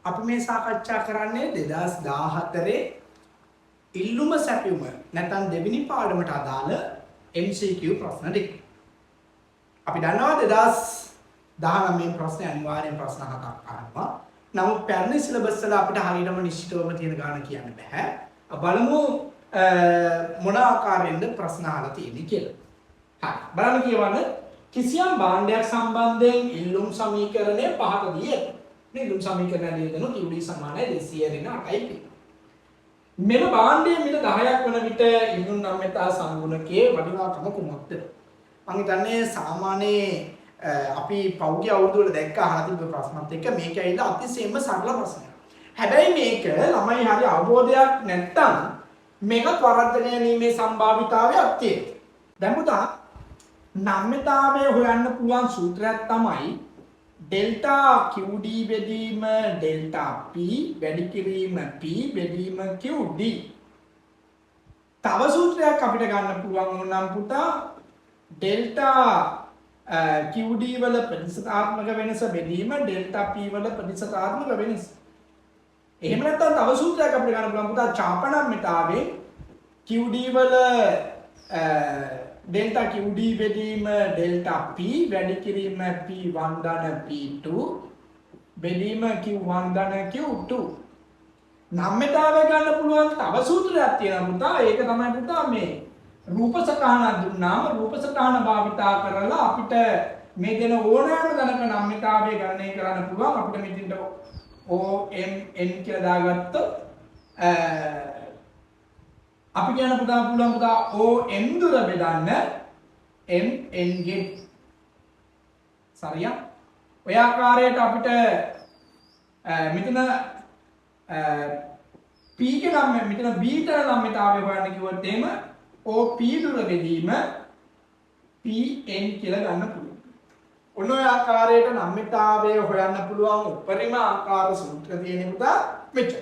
අපි මේ සාකච්ඡා කරන්නේ 2014 ඉල්ලුම සැපයුම නැත්නම් දෙවෙනි පාඩමට අදාළ MCQ ප්‍රශ්න ටික. අපි දන්නවා 2019 ප්‍රශ්නේ අනිවාර්යෙන් ප්‍රශ්න හතක් අහනවා. නමුත් පැරණි සිලබස් වල අපිට හරියටම නිශ්චිතවම තියෙන ගාන කියන්න බෑ. බලමු මොන ආකාරයෙන්ද ප්‍රශ්න අහලා තියෙන්නේ කියලා. හරි. බලන්න කියවන්න කිසියම් භාණ්ඩයක් සම්බන්ධයෙන් ඉල්ලුම් සමීකරණය පහත දී ඇත. මේ ඉල්ලුම් සමීකරණය ලියදෙනු QD සමානයි 208යි. මෙම භාණ්ඩයේ මිල 10ක් වන විට ඉල්ලුම් නම්‍යතා සංගුණකයේ වටිනාකම කුමක්ද? මම හිතන්නේ සාමාන්‍ය අපි පෞද්ගලික අවුරුදු වල දැක්ක අහලා තිබ්බ ප්‍රශ්නත් එක්ක මේක ඇවිල්ලා අතිශයින්ම සරල ප්‍රශ්නයක්. හැබැයි මේක ළමයි හරි අවබෝධයක් නැත්තම් මේක වරද්ද ගැනීමේ සම්භාවිතාවයක් තියෙනවා. දැන් පුතා නම්‍යතාවය හොයන්න පුළුවන් සූත්‍රයක් තමයි ඩෙල්ටා QD බෙදීම ඩෙල්ටා P වැඩි කිරීම P බෙදීම QD. තව සූත්‍රයක් අපිට ගන්න පුළුවන් නම් පුතා ඩෙල්ටා QD වල ප්‍රතිශතාත්මක වෙනස බෙදීම ඩෙල්ටා P වල ප්‍රතිශතාත්මක වෙනස. එහෙම නැත්නම් තව සූත්‍රයක් අපිට ගන්න පුළුවන් පුතා චාපනම්‍යතාවේ QD වල ඩෙල්ටා QD බෙදීම ඩෙල්ටා P වැඩි කිරීම P1 ධන P2 බෙදීම Q1 ධන Q2. නම්‍යතාවය ගන්න පුළුවන් තව සූත්‍රයක් තියෙනවා පුතා. ඒක තමයි පුතා මේ රූප සටහනක් දුන්නාම රූප සටහන භාවිතා කරලා අපිට මේ දෙන ඕනෑම ධනක නම්‍යතාවය ගණනය කරන්න පුළුවන්. අපිට මෙතනට OMN කියලා දාගත්තොත් අපි කියන්න පුළුවන් පුතා OM දුර බෙදන්න MN ගෙන්. සරියා? ඔය ආකාරයට අපිට මෙතන P ගේ නම් මෙතන B තර නම්‍යතාවය හොයන්න කිව්වොත් එහෙම OP දුර බෙදීම PN කියලා ගන්න පුළුවන්. ඔන්න ඔය ආකාරයට නම්‍යතාවය හොයන්න පුළුවන් උපරිම ආකාර සූත්‍ර තියෙන පුතා මෙච්චර.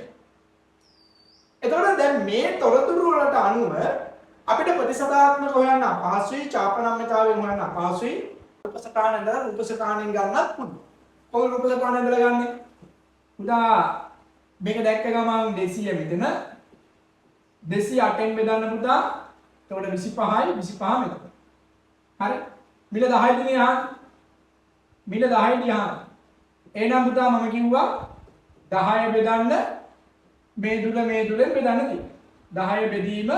එතකොට දැන් මේ තොරතුරු වලට අනුව අපිට ප්‍රතිශතාත්මක හොයන්න අපහසුයි, චාපනම්‍යතාවයෙන් හොයන්න අපහසුයි. රූපසටහන ඉඳලා රූපසටහනෙන් ගන්නත් පුළුවන්. කොහොමද රූපසටහන ඉඳලා ගන්නෙ? උදා මේක දැක්ක ගමන් 200 මෙතන 208න් බෙදන්න පුතා. එතකොට 25යි 25 මෙතන. හරි? මිල 10 දිනේ අහන්න. මිල 10 දී අහන්න. එහෙනම් පුතා මම කිව්වා 10 බෙදන්න මේ දුර මේ දුරෙන් බෙදන්න තියෙනවා. 10 බෙදීම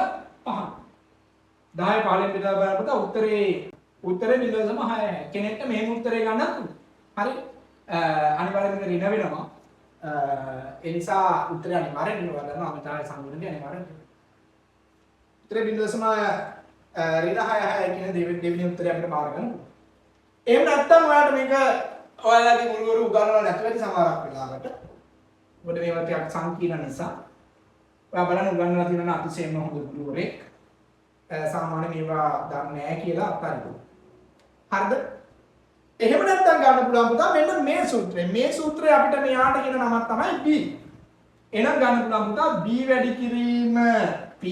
5. 10 5ෙන් බෙදලා බලන්න පුතා උත්තරේ 0.6. කෙනෙක්ට මෙහෙම උත්තරේ ගන්නත් පුළුවන්. හරි? අනිවාර්යෙන්ම ඍණ වෙනවා. ඒ නිසා උත්තරය අනිවාර්යෙන් වෙනවා. ගන්නවා අමිතාවේ සංගුණනේ අනිවාර්යෙන්. උත්තරේ 0.6 කියන දෙවෙනි උත්තරය අපිට බාර ගන්න. එහෙම නැත්නම් ඔයාලට මේක ඔයාලගේ ගුරුවරු උගන්වලා නැති වෙයි සමහරක් වෙලාවට. මොකද මේවා ටිකක් සංකීර්ණ නිසා. ඔයා බලන්න උගන්වලා තියෙන අතිශයින්ම හොඳ ගුරුවරයෙක්. සාමාන්‍ය මේවා දන්නේ නැහැ කියලා අත්හරිනවා. හරිද? එහෙම නැත්නම් ගන්න පුළුවන් පුතා මෙන්න මේ සූත්‍රය. මේ සූත්‍රය අපිට මෙයාට කියන නමක් තමයි B. එහෙනම් ගන්න පුළුවන් පුතා B වැඩි කිරීම P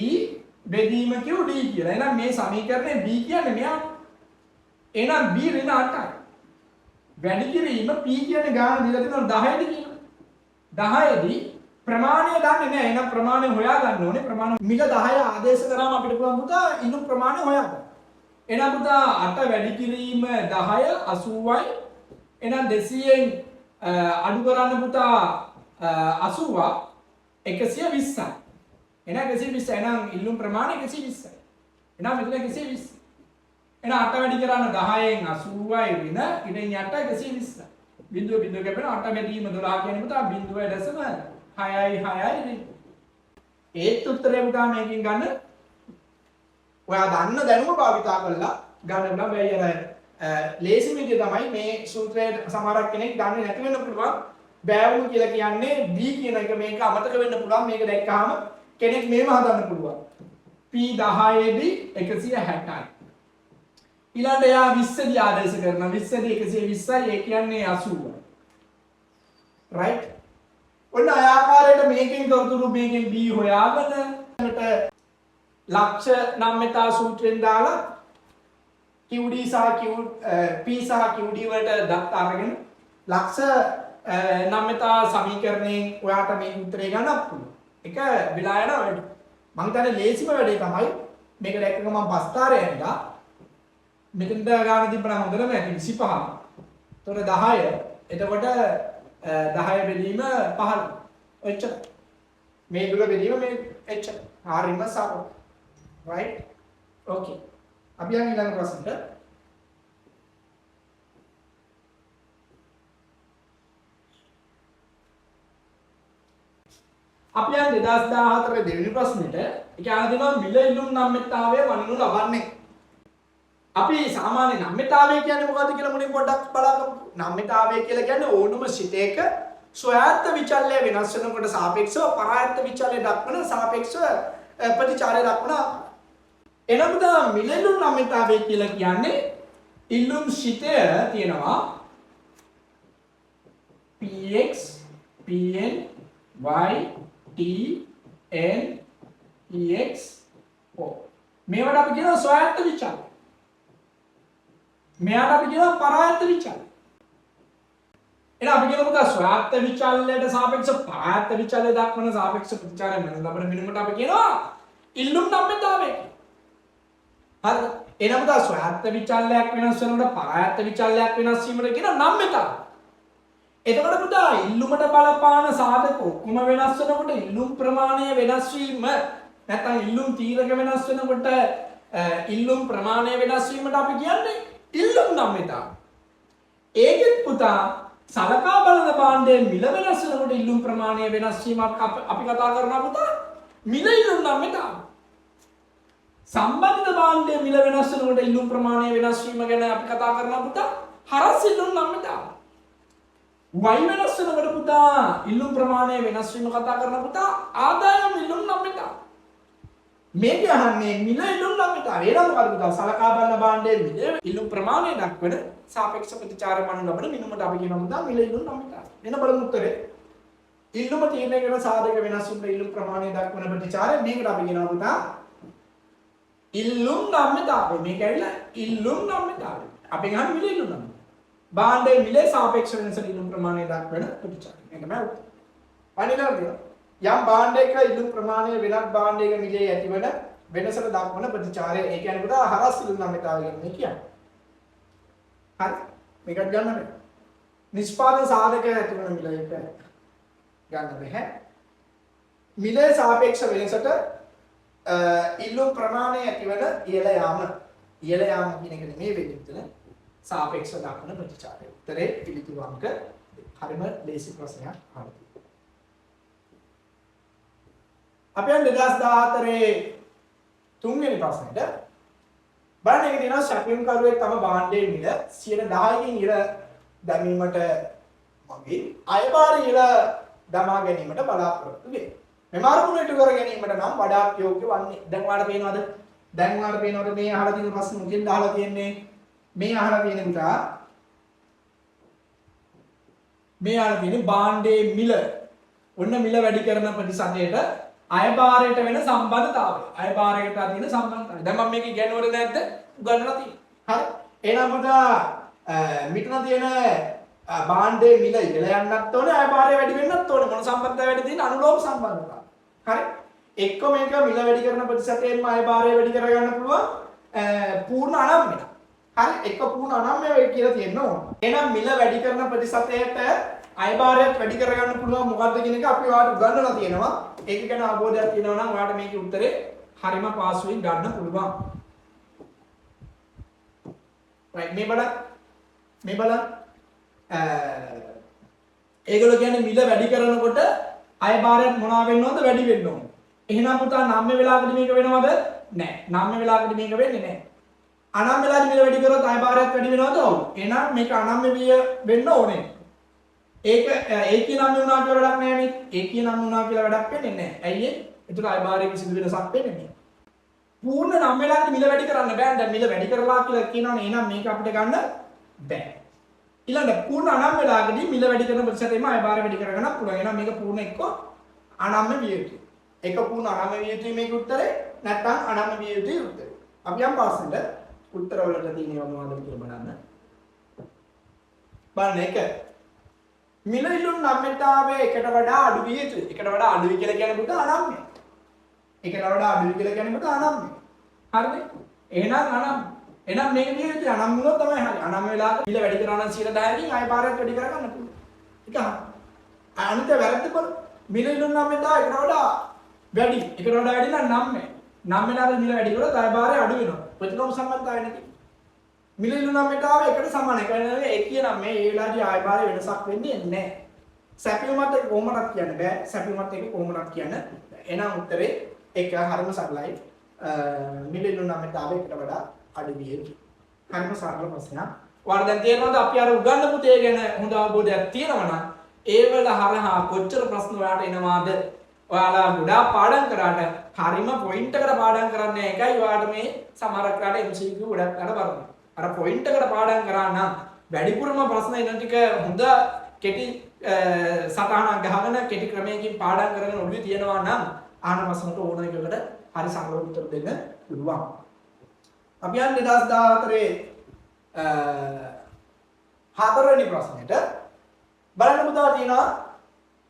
බෙදීම QD කියලා. එහෙනම් මේ සමීකරණය B කියන්නේ මෙයා. එහෙනම් B ඍණ 8යි. වැඩි කිරීම P කියන්නේ ගාන දීලා තියෙනවා 10ද කියලා. 10දී ප්‍රමාණය දන්නේ නැහැ. එහෙනම් ප්‍රමාණය හොයා ගන්න ඕනේ. ප්‍රමාණ මිල 10 ආදේශ කරාම අපිට පුළුවන් පුතා ඉන්නු ප්‍රමාණය හොයාගන්න. එහෙනම් පුතා 8 වැඩි කිරීම 10 80යි. එහෙනම් 200න් අඩු කරන්න පුතා 80 120යි. එහෙනම් 120. එහෙනම් ඉල්ලුම් ප්‍රමාණය 120යි. එහෙනම් මෙතන 120. එහෙනම් 8 වැඩි කරන්න 10න් 80යි වෙන ඉතින් 8 120යි. බිඳුව කැපෙන 8 බෙදීම 12 කියන්නේ පුතා 0.6යි 6යි. ඒත් උත්තරේ පුතා මේකෙන් ගන්න ඔයා දන්න දැනුම භාවිතා කරලා ගන්න බෑ. බැයි අර ලේසි විදිය තමයි මේ සූත්‍රයේ සමහරක් කෙනෙක් දන්නේ නැති වෙන්න පුළුවන්. බෑවුණු කියලා කියන්නේ B කියන එක මේක අමතක වෙන්න පුළුවන්. මේක දැක්කහම කෙනෙක් මේව හදන්න පුළුවන්. P 10ේදී 160යි. ඊළඟට එයා 20 දී ආදේශ කරනවා. 20 දී 120යි. ඒ කියන්නේ 80යි. right? ඔන්න ආකාරයට මේකෙන් තොරතුරු මේකෙන් B හොයාගෙන ලක්ෂ නම්‍යතා සූත්‍රයෙන් දාලා QD සහ P සහ QD වලට දත් අරගෙන ලක්ෂ නම්‍යතා සමීකරණයෙන් ඔයාට මේ උත්තරේ ගන්නත් පුළුවන්. ඒක වෙලා යනවා වැඩි. මම හිතන්නේ ලේසිම වැඩේ තමයි මේක දැක්කම මම පස්තාරේ ඇවිලා මෙතනට ගාන තිබ්බනම් හොඳටම ඇති 25. එතකොට 10. එතකොට 10 බෙදීම 15. ඔච්චර. මේ දුර බෙදීම මේ එච්චර. හරියම සාප. right? okay. අපි යන් ඊළඟ ප්‍රශ්නට. අපි යන් 2014 දෙවෙනි ප්‍රශ්නෙට. ඒක අහන දෙනවා මිල ඉල්ලුම් නම්‍යතාවය වනිනු ලබන්නේ. අපි සාමාන්‍ය නම්‍යතාවය කියන්නේ මොකද්ද කියලා මුලින් පොඩ්ඩක් බලමු. නම්‍යතාවය කියලා කියන්නේ ඕනම සිතේක ස්වයාත්ත විචල්‍ය වෙනස් වෙනකොට සාපේක්ෂව පරායත්ත විචල්‍ය දක්වන සාපේක්ෂව ප්‍රතිචාරය දක්වන. එනමුද මිල ඉල්ලුම් නම්‍යතාවය කියලා කියන්නේ ඉල්ලුම් සිතය තියෙනවා px pn y t n ex o. මේවට අපි කියනවා ස්වයාත්ත විචල්‍ය. මෙයාට අපි කියනවා පරායත්ත විචල්‍ය. එහෙනම් අපි කියනවා ස්වයාත්ත විචල්‍යයට සාපේක්ෂව පරායත්ත විචල්‍ය දක්වන සාපේක්ෂ ප්‍රතිචාරය වෙන ලබන මිනුමට අපි කියනවා ඉල්ලුම් නම්‍යතාවය. හරිද? එහෙනම් ස්වයාත්ත විචල්‍යයක් වෙනස් වෙනකොට පරායත්ත විචල්‍යයක් වෙනස් වීමට කියනවා නම්‍යතාවය. එතකොට පුතා ඉල්ලුමට බලපාන සාධක ඔක්කොම වෙනස් වෙනකොට ඉල්ලුම් ප්‍රමාණය වෙනස් වීම නැත්නම් ඉල්ලුම් තීරක වෙනස් වෙනකොට ඉල්ලුම් ප්‍රමාණය වෙනස් වීමට අපි කියන්නේ ඉල්ලුම් නම්‍යතාවය. ඒකෙත් පුතා සලකා බලන භාණ්ඩයේ මිල වෙනස් වෙනකොට ඉල්ලුම් ප්‍රමාණය වෙනස් වීමක් අපි කතා කරනවා පුතා මිල ඉල්ලුම් නම්‍යතාවය. සම්බන්ධ භාණ්ඩයේ මිල වෙනස් වෙනකොට ඉල්ලුම් ප්‍රමාණය වෙනස් වීම ගැන අපි කතා කරනවා පුතා හරස් ඉල්ලුම් නම්‍යතාවය. y වෙනස් වෙනකොට පුතා ඉල්ලුම් ප්‍රමාණය වෙනස් වීම කතා කරන පුතා ආදායම් ඉල්ලුම් නම්‍යතාවය. මේක අහන්නේ මිල ඉල්ලුම් නම්‍යතාවය. ඒ නම් මොකද පුතා සලකා බලන භාණ්ඩයේ මිල ඉල්ලුම් ප්‍රමාණය දක්වන සාපේක්ෂ ප්‍රතිචාර මනු ලබන මිනුමට අපි කියනවා පුතා මිල ඉල්ලුම් නම්‍යතාවය. එන බලමු උත්තරේ. ඉල්ලුම තීරණය කරන සාධක වෙනස් වීම ඉල්ලුම් ප්‍රමාණය දක්වන ප්‍රතිචාරය මේකට අපි කියනවා පුතා ඉල්ලුම් නම්‍යතාවය. මේක ඇවිල්ලා ඉල්ලුම් නම්‍යතාවය. අපි ගන්න මිල ඉල්ලුම් නම්‍යතාවය. භාණ්ඩයේ මිලේ සාපේක්ෂ වෙනස ඉල්ලුම් ප්‍රමාණය දක්වන ප්‍රතිචාරය. මේක තමයි උත්තර. අනිවාර්යයෙන්ම යම් භාණ්ඩයක ඉල්ලුම් ප්‍රමාණය වෙනත් භාණ්ඩයක මිලේ ඇතිවන වෙනසට දක්වන ප්‍රතිචාරය. ඒ කියන්නේ පුතා හරස් ඉල්ලුම් නම්‍යතාවය කියන්නේ කියන්නේ. හරි. මේකට ගන්න බෑ. නිෂ්පාදන සාධක ඇතිවන මිලයක ගන්න බෑ. මිලේ සාපේක්ෂ වෙනසට ඉල්ලුම් ප්‍රමාණය ඇතිවන ඉහළ යාම. ඉහළ යාම කියන එක නෙමෙයි වෙන්නේ. සාපේක්ෂ දක්වන ප්‍රතිචාරය. උත්තරේ පිළිතුරු අංක 2. හරිම ලේසි ප්‍රශ්නයක් අහලා. අපි යන 2014 තුන්වෙනි ප්‍රශ්නෙට බලන්න එක තියෙනවා ශක්තිම් කරුවෙක් තම භාණ්ඩයේ මිල 10%කින් ඉහළ දැමීමට මගින් අයබාර ඉහළ දමා ගැනීමට බලාපොරොත්තු වේ. මෙම අරමුණ ඉටු කර ගැනීමට නම් වඩාත් යෝග්‍ය වන්නේ. දැන් ඔයාලට පේනවද? මේ අහලා තියෙන ප්‍රශ්න මොකෙන්ද අහලා තියෙන්නේ? මේ අහලා තියෙන පුතා මේ අහලා තියෙන භාණ්ඩයේ මිල ඔන්න මිල වැඩි කරන ප්‍රතිශතයට අයභාරයට වෙන සම්බන්ධතාවය. අයභාරයට තියෙන සම්බන්ධතාවය. දැන් මම මේක ඉගෙනවද නැද්ද? උගන්වලා තියෙනවා. හරි. එහෙනම් පුතා මෙතන තියෙන භාණ්ඩයේ මිල ඉහළ යන්නත් ඕනේ අයභාරය වැඩි වෙන්නත් ඕනේ. මොන සම්බන්ධතාවයද තියෙන අනුලෝම සම්බන්ධතාවය. හරි. එක්ක මේක මිල වැඩි කරන ප්‍රතිශතයෙන්ම අයභාරය වැඩි කරගන්න පුළුවන් පූර්ණ අනම්මය. හරි එක පූර්ණ අනම්මය වෙයි කියලා තියෙන්න ඕන. එහෙනම් මිල වැඩි කරන ප්‍රතිශතයට අයභාරයත් වැඩි කරගන්න පුළුවන් මොකද්ද කියන එක අපි ඔයාලට උගන්වලා තියෙනවා. ඒක ගැන අවබෝධයක් තියෙනවා නම් ඔයාලට මේකේ උත්තරේ හරිම පාසුවෙන් ගන්න පුළුවන්. right මේ බලන්න ඒගොල්ලෝ කියන්නේ මිල වැඩි කරනකොට අයභාරයත් මොනවා වෙන්න ඕනද වැඩි වෙන්න ඕන. එහෙනම් පුතා නම් වෙලාවකදී මේක වෙනවද? නැහැ. නම් වෙලාවකදී මේක වෙන්නේ නැහැ. අනම්ම වෙලාවදී මිල වැඩි කරොත් අයභාරයත් වැඩි වෙනවද? ඔව්. එහෙනම් මේක අනම්ම වෙන්න ඕනේ. ඒක ඒකේ නම් වුණා කියලා වැඩක් නැහැ නේ. ඒකේ නම් වුණා කියලා වැඩක් වෙන්නේ නැහැ. ඇයි ඒ? ඒතර අයභාරයේ කිසිදු වෙනසක් වෙන්නේ නැහැ. පූර්ණ නම් වෙලාවදී මිල වැඩි කරන්න බෑ. දැන් මිල වැඩි කරලා කියලා කියනවනේ. එහෙනම් මේක අපිට ගන්න බෑ. ඊළඟ පූර්ණ අනම්ම වෙලාවකදී මිල වැඩි කරන ප්‍රතිශතයෙන්ම අයභාරය වැඩි කරගන්න පුළුවන්. එහෙනම් මේක පූර්ණ එක්ක අනම්ම විය යුතුයි. එක පූර්ණ අනම්ම විය යුතුයි මේක උත්තරේ. නැත්නම් අනම්ම විය යුතුයි උත්තරේ. අපි යම් පාසෙන්ද උත්තර වලට තියෙනවා මොනවද කියලා බලන්න. බලන්න එක මිල ඉල්ලුම් නම්‍යතාවය එකට වඩා අඩු විය යුතුයි. එකට වඩා අඩුයි කියලා කියන පුත අනම්‍ය. එකට වඩා අඩුයි කියලා කියන පුත අනම්‍ය. හරිද? එහෙනම් අනම්‍ය. එහෙනම් මේක විය යුතුයි අනම්‍ය වුණොත් තමයි හරි. අනම්‍ය වෙලාවක මිල වැඩි කරනවා නම් 10%කින් ආයෙ පාරක් වැඩි කරගන්න පුළුවන්. ඒක අනිත් වැරද්ද බලන්න. මිල ඉල්ලුම් නම්‍යතාවය එකට වඩා වැඩි. එකට වඩා වැඩි නම් නම්‍ය. නම්‍ය නාද මිල වැඩි කරලා ආයෙ පාරේ අඩු වෙනවා. ප්‍රතිලෝම සම්බන්ධතාවය නැති. මිල ඉල්ලුම් නම්‍යතාවය එකට සමානයි. ඒ කියන්නේ ඒ කියන මේ ඒ වෙලාවේදී ආයෙ පාරේ වෙනසක් වෙන්නේ නැහැ. සැපියුමත් එක්ක කොහොමවත් කියන්න බෑ. සැපියුමත් එක්ක කොහොමවත් කියන්න. එහෙනම් උත්තරේ එක හරිම සරලයි. මිල ඉල්ලුම් නම්‍යතාවය එකට වඩා අඩු විය යුතුයි. හරිම සරල ප්‍රශ්නයක්. ඔයාලා දැන් තේරෙනවද අපි අර උගන්වපු තේ ගැන හොඳ අවබෝධයක් තියෙනවා නම් ඒ වල හරහා කොච්චර ප්‍රශ්න ඔයාලට එනවාද? ඔයාලා ගොඩාක් පාඩම් කරාට හරිම පොයින්ට් එකට පාඩම් කරන්නේ එකයි ඔයාලට මේ සමහර කාට MCQ ගොඩක් කරලා බලන්න. අර පොයින්ට් එකට පාඩම් කරා නම් වැඩිපුරම ප්‍රශ්න එන ටික හොඳ කෙටි සටහනක් ගහගෙන කෙටි ක්‍රමයකින් පාඩම් කරගෙන ඔළුවේ තියනවා නම් ආහන ප්‍රශ්නට ඕන එකකට හරි සරල උත්තර දෙන්න පුළුවන්. අපි යන්නේ 2014 හතරවෙනි ප්‍රශ්නෙට බලන්න පුතා තියෙනවා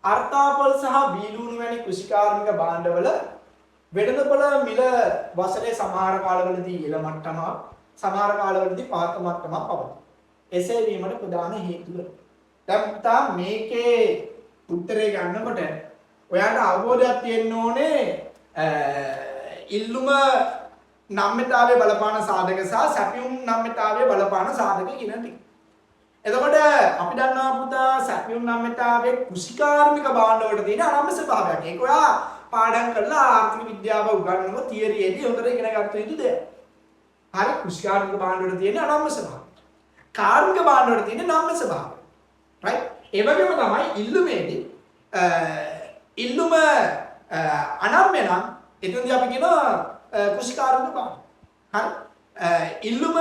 අර්ථාපල් සහ බීලුණු වැනි කෘෂිකාර්මික භාණ්ඩවල වෙළඳපොළ මිල වසරේ සමහර කාලවලදී ඉහළ මට්ටමක් සමහර කාලවලදී පහත මට්ටමක් පවතී. එසේ වීමට ප්‍රධාන හේතුව. දැන් පුතා මේකේ උත්තරේ ගන්නකොට ඔයාලට අවබෝධයක් තියෙන්න ඕනේ ඉල්ලුම නම්‍යතාවයේ බලපාන සාධක සහ සැපියුම් නම්‍යතාවයේ බලපාන සාධක කියන ටික. එතකොට අපි දන්නවා පුතා සැපියුම් නම්‍යතාවයේ කෘෂිකාර්මික භාණ්ඩ වලට තියෙන අනම්‍ය ස්වභාවයක්. ඒක ඔයා පාඩම් කරලා ආර්ථික විද්‍යාව උගන්වනකොට තියරියේදී හොඳට ඉගෙන ගන්න යුතු දෙයක්. හරි කෘෂිකාර්මික භාණ්ඩ වල තියෙන අනම්‍ය ස්වභාවය. කාර්මික භාණ්ඩ වල තියෙන නම්‍ය ස්වභාවය. right? ඒ වගේම තමයි ඉල්ලුමේදී ඉල්ලුම අනම්‍ය නම් එතනදී අපි කියනවා කෘෂිකාර්මික භාණ්ඩ. හරි? ඉල්ලුම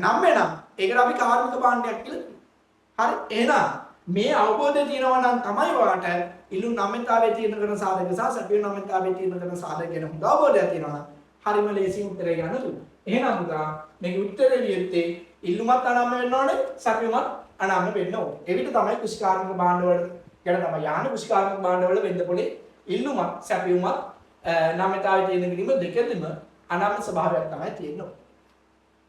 නම්‍ය නම් ඒකට අපි කාර්මික භාණ්ඩයක් කියලා කියනවා. හරි? එහෙනම් මේ අවබෝධය තියෙනවා නම් තමයි ඔයාලට ඉල්ලුම් නම්‍යතාවයේ තියෙන කරන සාධක සහ සැපියුම් නම්‍යතාවයේ තියෙන කරන සාධක ගැන හොඳ අවබෝධයක් තියෙනවා නම් හරිම ලේසියෙන් උත්තරය ගන්න පුළුවන්. එහෙනම් පුතා මේක උත්තරේ වියත්තේ ඉල්ලුමත් අනම්‍ය වෙන්න ඕනේ සැපියුමත් අනම්‍ය වෙන්න ඕනේ. එවිට තමයි කෘෂිකාර්මික භාණ්ඩ වල ගැන තමයි යන්නේ. කෘෂිකාර්මික භාණ්ඩ වල වෙන්න පොලේ ඉල්ලුමත් සැපියුමත් නම්‍යතාවයේ තියෙන කිරීම දෙකෙදිම අනම්‍ය ස්වභාවයක් තමයි තියෙන්නේ.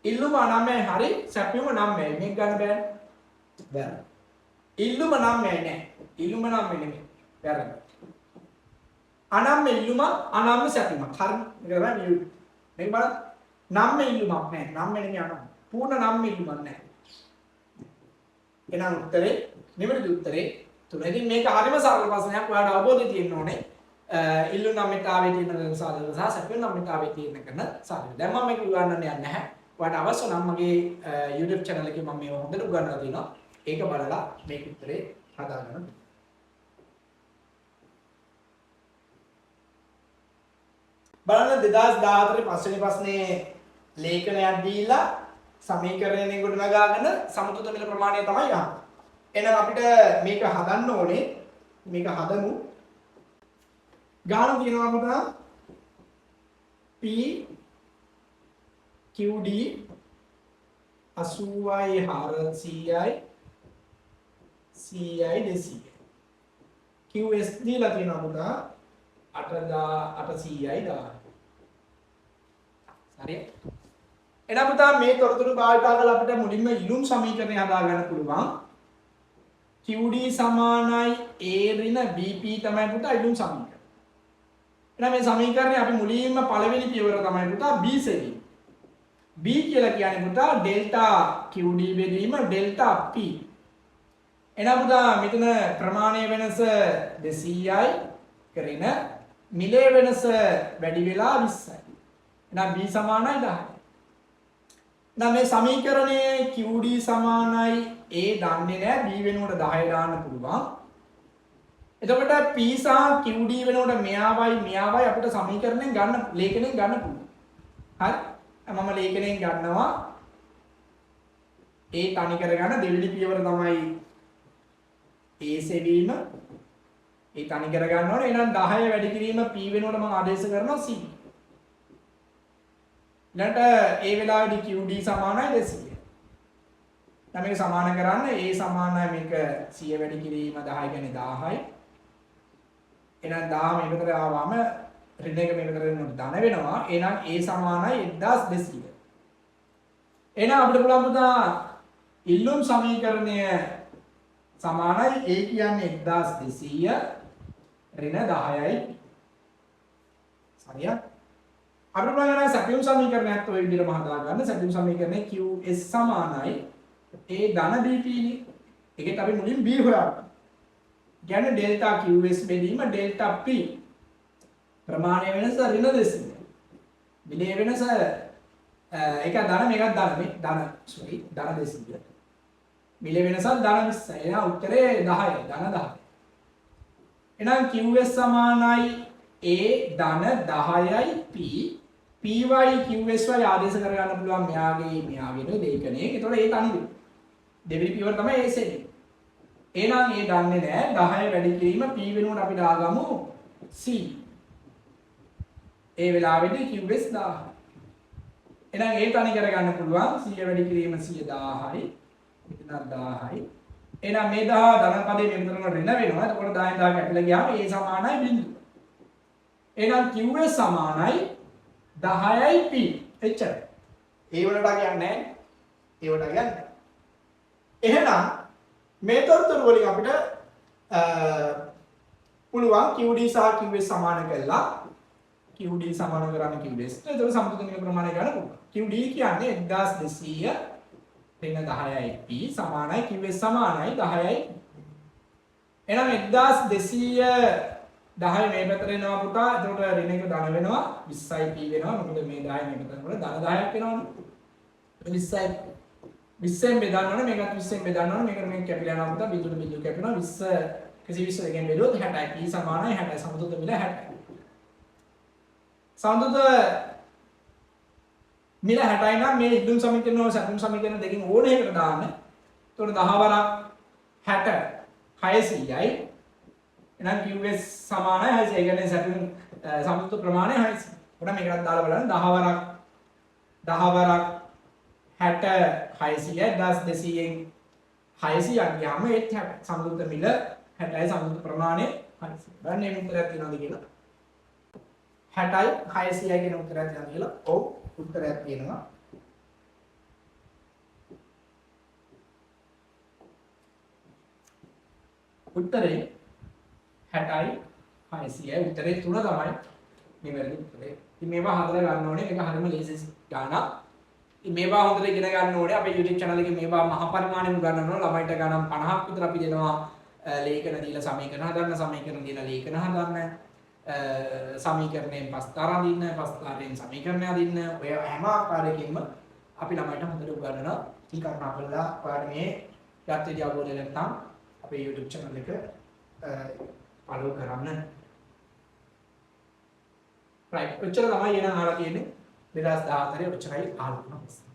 ඉල්ලුම අනම්‍යයි හරි සැපියුම නම්‍යයි. මේක ගන්න බෑනේ. බෑ. ඉල්ලුම නම්‍යයි නෑ. ඉල්ලුම නම්‍ය නෙමෙයි. වැරදි. අනම්‍ය ඉල්ලුම අනම්‍ය සැපියුම. හරි. මේක තමයි මේක බලන්න. නම්‍ය ඉල්ලුමක් නෑ. නම්‍ය නෙමෙයි අනම්‍ය. පූර්ණ නම්‍ය ඉල්ලුමක් නෑ. එහෙනම් උත්තරේ නිවැරදි උත්තරේ තුන. ඉතින් මේක හරිම සරල ප්‍රශ්නයක්. ඔයාලට අවබෝධය තියෙන්න ඕනේ. ඉල්ලුම් නම්‍යතාවයේ තියෙන සාධක සහ සැපියුම් නම්‍යතාවයේ තියෙන කරන සාධක. දැන් මම මේක උගන්වන්න යන්නේ නැහැ. ඔයාලට අවශ්‍ය නම් මගේ YouTube channel එකේ මම මේව හොඳට උගන්වලා තියෙනවා. ඒක බලලා මේක උත්තරේ හදාගන්න. බලන්න 2014 පස්වෙනි ප්‍රශ්නේ ලේඛනයක් දීලා සමීකරණයෙන් ගොඩනගාගෙන සමතුලිත මිල ප්‍රමාණය තමයි යන්නේ. එහෙනම් අපිට මේක හදන්න ඕනේ. මේක හදමු. ගාන තියෙනවා පුතා P QD 80යි 400යි CI 200යි QS දීලා තියෙනවා පුතා 8800යි 1000යි. හරි. එහෙනම් පුතා මේ තොරතුරු භාවිතා කරලා අපිට මුලින්ම ඉලුම් සමීකරණය හදා ගන්න පුළුවන්. QD සමානයි A ඍණ BP තමයි පුතා ඉලුම් සමීකරණය. එහෙනම් මේ සමීකරණය අපි මුලින්ම පළවෙනි පියවර තමයි පුතා B සෙවීම. B කියලා කියන්නේ පුතා ඩෙල්ටා QD බෙදීම ඩෙල්ටා P. එහෙනම් පුතා මෙතන ප්‍රමාණය වෙනස 200යි කරගෙන මිලේ වෙනස වැඩි වෙලා 20යි. එහෙනම් B සමානයි 10යි. නම් මේ සමීකරණයේ QD සමානයි A දන්නේ නැහැ B වෙනුවට 10 දාන්න පුළුවන්. එතකොට P සහ QD වෙනකොට මෙයාවයි අපිට සමීකරණයෙන් ගන්න ලේඛනයෙන් ගන්න පුළුවන්. හරි? මම ලේඛනයෙන් ගන්නවා A තනි කරගන්න දෙවෙනි පියවර තමයි A සෙවීම. A තනි කරගන්න ඕනේ. එහෙනම් 10 වැඩි කිරීම P වෙනකොට මම ආදේශ කරනවා C. ඊළඟට ඒ වෙලාවේදී QD සමානයි 200. දැන් මේක සමාන කරන්න a සමානයි මේක 100 වැඩි කිරීම 10 කියන්නේ 1000යි. එහෙනම් 10 මේ විතර ආවම ඍණ එක මේ විතර වෙනකොට ධන වෙනවා. එහෙනම් a සමානයි 1200. එහෙනම් අපිට පුළුවන් පුතා ඉල්ලුම් සමීකරණය සමානයි a කියන්නේ 1200 ඍණ 10යි. හරියට අපිට බලන්න සැපයුම් සමීකරණයත් ඔය විදිහටම හදා ගන්න. සැපයුම් සමීකරණය QS සමානයි A ධන BP නේ. ඒකත් අපි මුලින් B හොයාගන්න. කියන්නේ ඩෙල්ටා QS බෙදීම ඩෙල්ටා P ප්‍රමාණය වෙනස ඍණ 200. මිලේ වෙනස ඒක ධන මේකත් ධන මේ ධන 200. මිලේ වෙනසත් ධන 20. එහෙනම් උත්තරේ 10යි ධන 10. එහෙනම් QS සමානයි A ධන 10යි P PY QSY ආදේශ කරගන්න පුළුවන් මෙයාගේ ලේඛනයේ. ඒතකොට ඒ තනියම දෙවෙනි පියවර තමයි ඒ සෙන්නේ. එහෙනම් ඒ දන්නේ නැහැ 10 වැඩි කිරීම P වෙනුවට අපි දාගමු C. ඒ වෙලාවේදී QS 1000. එහෙනම් ඒ තනි කරගන්න පුළුවන් 100 වැඩි කිරීම 10000යි. මෙතන 1000යි. එහෙනම් මේ 1000 ධන පදේ මේ විතරම ඍණ වෙනවා. එතකොට 10න් 10 කැපිලා ගියාම A සමානයි බිංදුව. එහෙනම් QS සමානයි 10යි P. එච්චරයි. ඒ වලට කියන්නේ නැහැ. ඒවට කියන්නේ. එහෙනම් මේ තොරතුරු වලින් අපිට පුළුවන් QD සහ QS සමාන කරලා QD සමාන කරන්න QS. එතකොට සමතුලිත ප්‍රමාණය ගන්න පුළුවන්. QD කියන්නේ 1200 ඍණ 10යි P සමානයි QS සමානයි 10යි. එහෙනම් 1200 10 මේ පැත්තට එනවා පුතා. එතකොට ඍණ එක ධන වෙනවා 20යි P වෙනවා. මොකද මේ 10 මේ පැත්තට වල ධන 10ක් වෙනවනේ. 20යි 20ෙන් බෙදන්න ඕනේ. මේකත් 20ෙන් බෙදන්න ඕනේ. මේකට මේක කැපිලා යනවා පුතා. බිඳුට බිඳුව කැපෙනවා. 20 120 දෙකෙන් බෙදුවොත් 60යි. P සමානයි 60යි. සමතුලිත මිල 60යි. සමතුලිත මිල 60යි නම් මේ ඉල්ලුම් සමීකරණ වල සැපුම් සමීකරණ දෙකෙන් ඕනේ එකට දාන්න. එතකොට 10 වරක් 60 600යි. එහෙනම් QS සමානයි 600. ඒ කියන්නේ සැපුම් සමතුලිත ප්‍රමාණය 600. උඩ මේකටත් දාලා බලන්න 10 වරක් 60 600යි 10200න් 600ක් ගියාම ඒ සමතුලිත මිල 60යි සමතුලිත ප්‍රමාණය 600. බලන්න මේ උත්තරයක් තියෙනවද කියලා. 60යි 600යි කියන උත්තරයක් තියෙනවද කියලා. ඔව් උත්තරයක් තියෙනවා. උත්තරේ 60යි 600යි උත්තරේ 3 තමයි නිවැරදි උත්තරේ. ඉතින් මේවා හදලා ගන්න ඕනේ. මේක හරියම ලේසි ගානක්. ඉතින් මේවා හොඳට ඉගෙන ගන්න ඕනේ. අපේ YouTube channel එකේ මේවා මහ පරිමාණයෙන් උගන්වනවා. ළමයිට ගණන් 50ක් විතර අපි දෙනවා. ලේඛන දීලා සමීකරණ හදන්න, සමීකරණ දීලා ලේඛන හදන්න. සමීකරණයෙන් පස්තර අදින්න, පස්තරයෙන් සමීකරණ අදින්න. ඔය හැම ආකාරයකින්ම අපි ළමයිට හොඳට උගන්වනවා. ඉතින් කරුණාකරලා ඔයාලා මේ යත්විදි අවබෝධය නැත්නම් අපේ YouTube channel එක follow කරන්න. right ඔච්චර තමයි එන අහලා තියෙන්නේ 2014 ඔච්චරයි අහලා තියෙනවා.